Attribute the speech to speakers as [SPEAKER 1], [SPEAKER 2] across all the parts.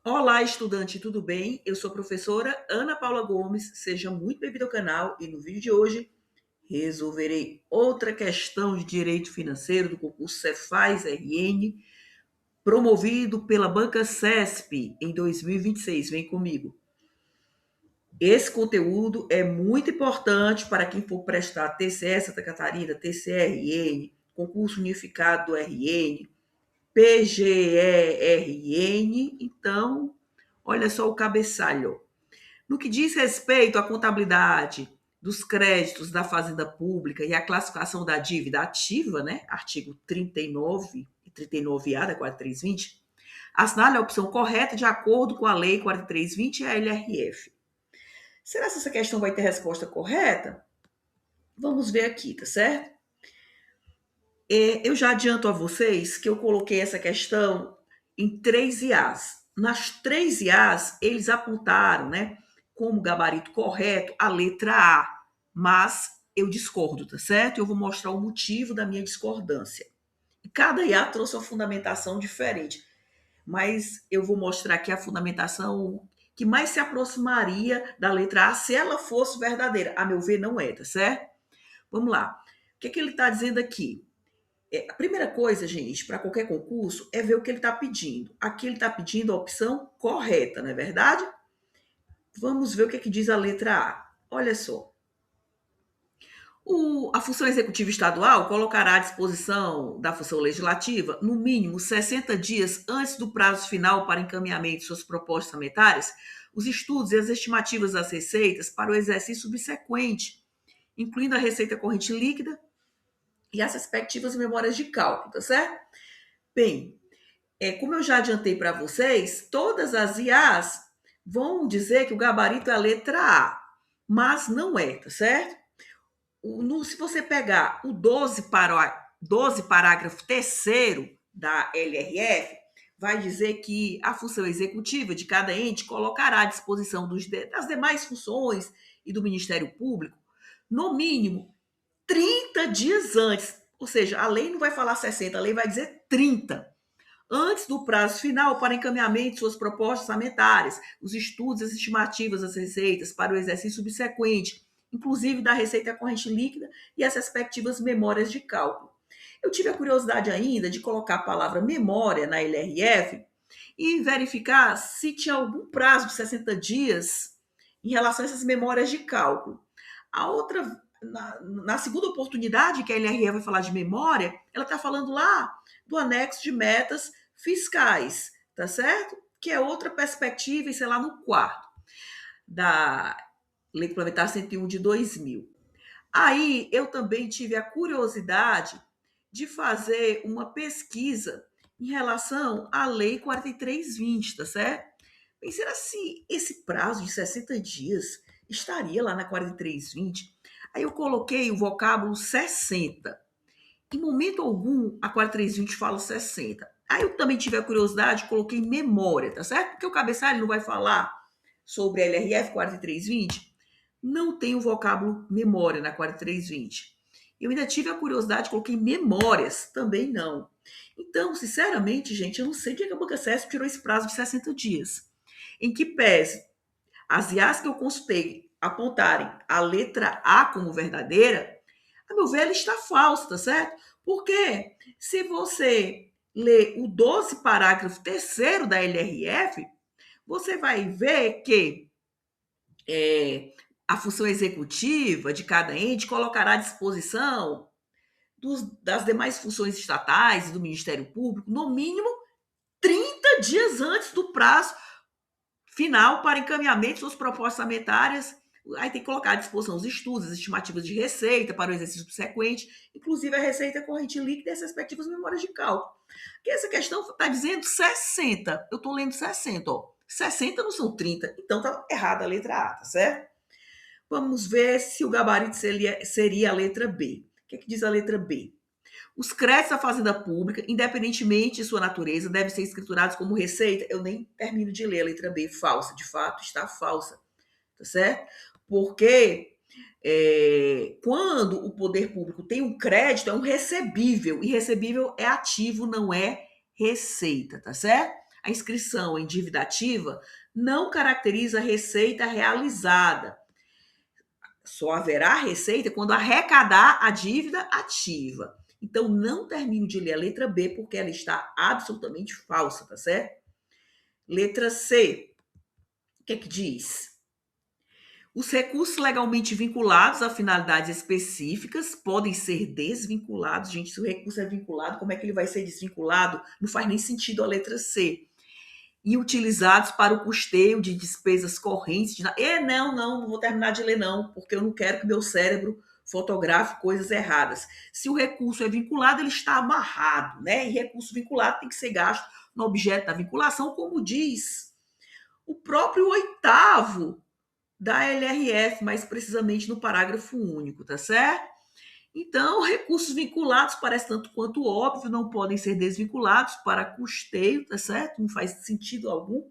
[SPEAKER 1] Olá, estudante, tudo bem? Eu sou a professora Ana Paula Gomes, seja muito bem-vindo ao canal e no vídeo de hoje resolverei outra questão de direito financeiro do concurso Cefaz-RN, promovido pela Banca CESP em 2026. Vem comigo. Esse conteúdo é muito importante para quem for prestar TCE Santa Catarina, TCE-RN, concurso unificado do RN, PGE-RN. Então, olha só o cabeçalho. No que diz respeito à contabilidade dos créditos da Fazenda Pública e à classificação da dívida ativa, né? Artigo 39 e 39A da 4320, assinale a opção correta de acordo com a Lei 4320 e a LRF. Será que essa questão vai ter resposta correta? Vamos ver aqui, tá certo? Eu já adianto a vocês que eu coloquei essa questão em 3 IAs. Nas 3 IAs, eles apontaram, né, como gabarito correto a letra A, mas eu discordo, tá certo? Eu vou mostrar o motivo da minha discordância. E cada IA trouxe uma fundamentação diferente, mas eu vou mostrar aqui a fundamentação que mais se aproximaria da letra A se ela fosse verdadeira. A meu ver, não é, tá certo? Vamos lá. O que ele está dizendo aqui? A primeira coisa, gente, para qualquer concurso, é ver o que ele está pedindo. Aqui ele está pedindo a opção correta, não é verdade? Vamos ver o que diz a letra A. Olha só. A função executiva estadual colocará à disposição da função legislativa, no mínimo 60 dias antes do prazo final para encaminhamento de suas propostas orçamentárias, os estudos e as estimativas das receitas para o exercício subsequente, incluindo a receita corrente líquida e as respectivas memórias de cálculo, tá certo? Bem, como eu já adiantei para vocês, todas as IAs vão dizer que o gabarito é a letra A, mas não é, tá certo? Se você pegar o 12 parágrafo 3º da LRF, vai dizer que a função executiva de cada ente colocará à disposição das demais funções e do Ministério Público, no mínimo 30 dias antes. Ou seja, a lei não vai falar 60, a lei vai dizer 30 antes do prazo final para encaminhamento de suas propostas orçamentárias, os estudos, as estimativas, as receitas para o exercício subsequente, inclusive da receita corrente líquida e as respectivas memórias de cálculo. Eu tive a curiosidade ainda de colocar a palavra memória na LRF e verificar se tinha algum prazo de 60 dias em relação a essas memórias de cálculo. A outra, na segunda oportunidade que a LRF vai falar de memória, ela está falando lá do anexo de metas fiscais, tá certo? Que é outra perspectiva, e sei lá, no quarto da Lei Complementar 101 de 2000. Aí eu também tive a curiosidade de fazer uma pesquisa em relação à Lei 4320, tá certo? Bem, será se esse prazo de 60 dias estaria lá na 4320? Aí eu coloquei o vocábulo 60. Em momento algum, a 4320 fala 60. Aí eu também tive a curiosidade, coloquei memória, tá certo? Porque o cabeçalho não vai falar sobre a LRF 4320. Não tem o vocábulo memória na 4320. Eu ainda tive a curiosidade, coloquei memórias, também não. Então, sinceramente, gente, eu não sei de que a Banca CESP tirou esse prazo de 60 dias. Em que pese as IAs que eu consultei apontarem a letra A como verdadeira, a meu ver, ela está falsa, tá certo? Porque se você ler o 12 parágrafo 3º da LRF, você vai ver que a função executiva de cada ente colocará à disposição das demais funções estatais e do Ministério Público, no mínimo 30 dias antes do prazo final para encaminhamento de suas propostas orçamentárias. Aí tem que colocar à disposição os estudos, as estimativas de receita para o exercício subsequente, inclusive a receita corrente líquida e as respectivas memórias de cálculo. Porque essa questão está dizendo 60. Eu estou lendo 60, ó. 60 não são 30, então está errada a letra A, tá certo? Vamos ver se o gabarito seria a letra B. O que diz a letra B? Os créditos da Fazenda Pública, independentemente de sua natureza, devem ser escriturados como receita. Eu nem termino de ler a letra B, falsa. De fato, está falsa. Tá certo? Porque quando o poder público tem um crédito, é um recebível. E recebível é ativo, não é receita, tá certo? A inscrição em dívida ativa não caracteriza receita realizada. Só haverá receita quando arrecadar a dívida ativa. Então, não termino de ler a letra B, porque ela está absolutamente falsa, tá certo? Letra C. O que é que diz? Os recursos legalmente vinculados a finalidades específicas podem ser desvinculados. Gente, se o recurso é vinculado, como é que ele vai ser desvinculado? Não faz nem sentido a letra C. E utilizados para o custeio de despesas correntes. Não vou terminar de ler não, porque eu não quero que meu cérebro fotografe coisas erradas. Se o recurso é vinculado, ele está amarrado, né? E recurso vinculado tem que ser gasto no objeto da vinculação, como diz o próprio 8º da LRF, mais precisamente no parágrafo único, tá certo? Então, recursos vinculados parece tanto quanto óbvio, não podem ser desvinculados para custeio, tá certo? Não faz sentido algum.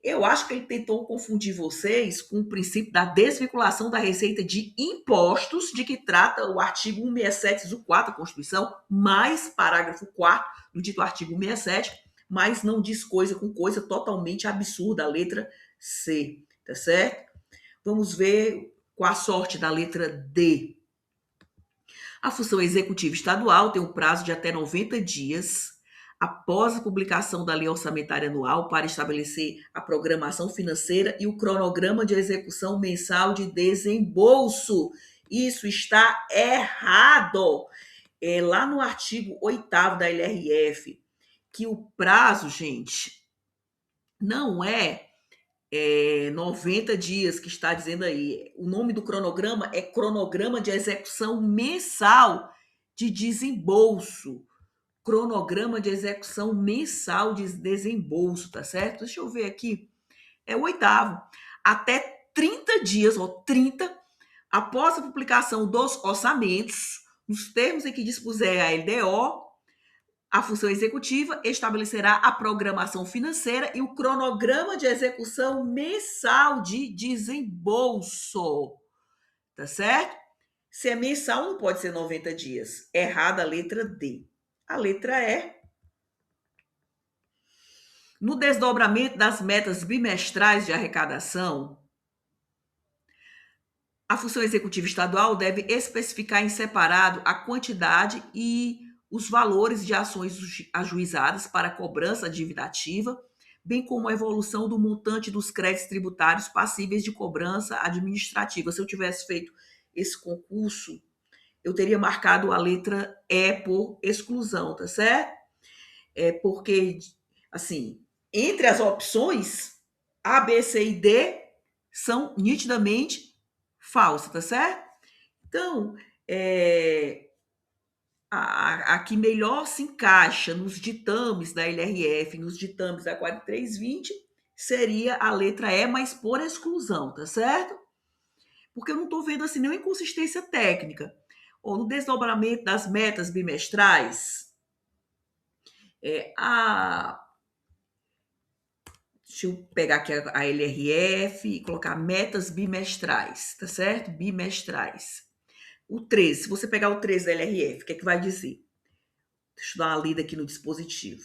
[SPEAKER 1] Eu acho que ele tentou confundir vocês com o princípio da desvinculação da receita de impostos, de que trata o artigo 167, inciso 4 da Constituição, mais parágrafo 4 do dito artigo 167, mas não diz coisa com coisa totalmente absurda, a letra C, tá certo? Vamos ver com a sorte da letra D. A função executiva estadual tem um prazo de até 90 dias após a publicação da Lei Orçamentária Anual para estabelecer a programação financeira e o cronograma de execução mensal de desembolso. Isso está errado. É lá no artigo 8º da LRF, que o prazo, gente, não é 90 dias que está dizendo aí. O nome do cronograma é Cronograma de Execução Mensal de Desembolso. Cronograma de Execução Mensal de Desembolso, tá certo? Deixa eu ver aqui. É o 8º. Até 30 dias, 30, após a publicação dos orçamentos, nos termos em que dispuser a LDO, a função executiva estabelecerá a programação financeira e o cronograma de execução mensal de desembolso. Tá certo? Se é mensal, não pode ser 90 dias. Errada a letra D. A letra E. No desdobramento das metas bimestrais de arrecadação, a função executiva estadual deve especificar em separado a quantidade e os valores de ações ajuizadas para cobrança de dívida ativa, bem como a evolução do montante dos créditos tributários passíveis de cobrança administrativa. Se eu tivesse feito esse concurso, eu teria marcado a letra E por exclusão, tá certo? Porque, assim, entre as opções A, B, C e D são nitidamente falsas, tá certo? Então, a que melhor se encaixa nos ditames da LRF, nos ditames da 4320, seria a letra E, mas por exclusão, tá certo? Porque eu não estou vendo assim nenhuma inconsistência técnica. Ou no desdobramento das metas bimestrais, deixa eu pegar aqui a LRF e colocar metas bimestrais, tá certo? Bimestrais. O 13, se você pegar o 13 da LRF, o que é que vai dizer? Deixa eu dar uma lida aqui no dispositivo.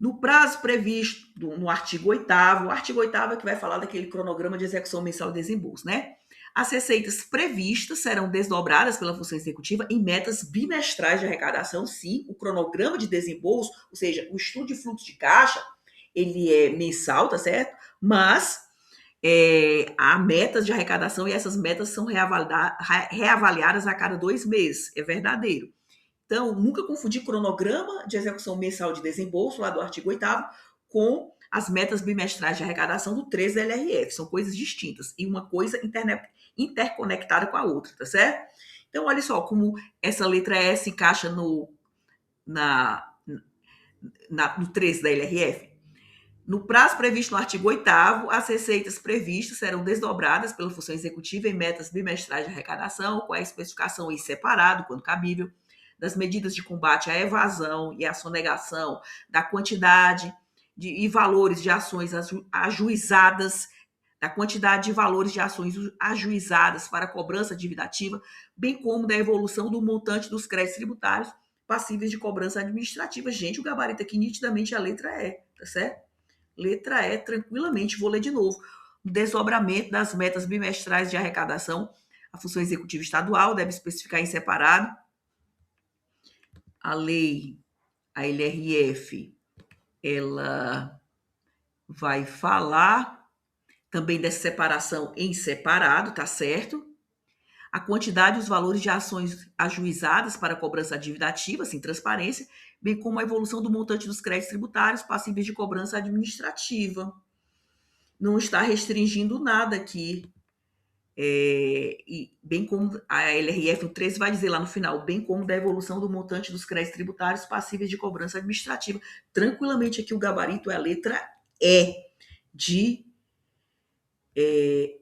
[SPEAKER 1] No prazo previsto no artigo 8º, o artigo 8º é que vai falar daquele cronograma de execução mensal de desembolso, né? As receitas previstas serão desdobradas pela função executiva em metas bimestrais de arrecadação, sim. O cronograma de desembolso, ou seja, o estudo de fluxo de caixa, ele é mensal, tá certo? Mas há metas de arrecadação e essas metas são reavaliadas a cada 2 meses. É verdadeiro. Então, nunca confundir cronograma de execução mensal de desembolso, lá do artigo 8º, com as metas bimestrais de arrecadação do 13 da LRF. São coisas distintas e uma coisa interconectada com a outra, tá certo? Então, olha só como essa letra E se encaixa no 13 da LRF. No prazo previsto no artigo 8º, as receitas previstas serão desdobradas pela função executiva em metas bimestrais de arrecadação, com a especificação em separado, quando cabível, das medidas de combate à evasão e à sonegação, da quantidade e valores de ações ajuizadas, da quantidade de valores de ações ajuizadas para cobrança de dívida ativa, bem como da evolução do montante dos créditos tributários passíveis de cobrança administrativa. Gente, o gabarito aqui nitidamente é a letra E. tá certo? Letra E, tranquilamente, vou ler de novo. O desdobramento das metas bimestrais de arrecadação. A função executiva estadual deve especificar em separado. A lei, a LRF, ela vai falar também dessa separação em separado, tá certo? A quantidade e os valores de ações ajuizadas para cobrança da dívida ativa, sem transparência, bem como a evolução do montante dos créditos tributários passíveis de cobrança administrativa. Não está restringindo nada aqui. E bem como a LRF 13 vai dizer lá no final, bem como da evolução do montante dos créditos tributários passíveis de cobrança administrativa. Tranquilamente aqui o gabarito é a letra E de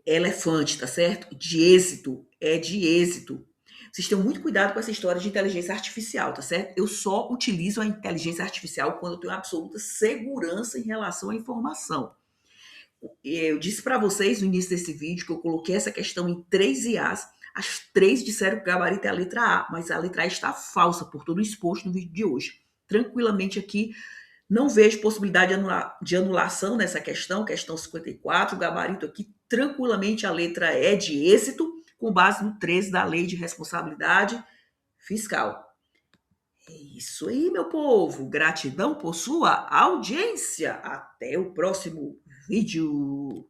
[SPEAKER 1] elefante, tá certo? De êxito, é de êxito. Vocês tenham muito cuidado com essa história de inteligência artificial, tá certo? Eu só utilizo a inteligência artificial quando eu tenho absoluta segurança em relação à informação. Eu disse para vocês no início desse vídeo que eu coloquei essa questão em 3 IAs. As 3 disseram que o gabarito é a letra A, mas a letra A está falsa por todo o exposto no vídeo de hoje. Tranquilamente aqui, não vejo possibilidade de anulação nessa questão 54. O gabarito aqui, tranquilamente, a letra E de êxito, com base no 13 da Lei de Responsabilidade Fiscal. É isso aí, meu povo. Gratidão por sua audiência. Até o próximo vídeo.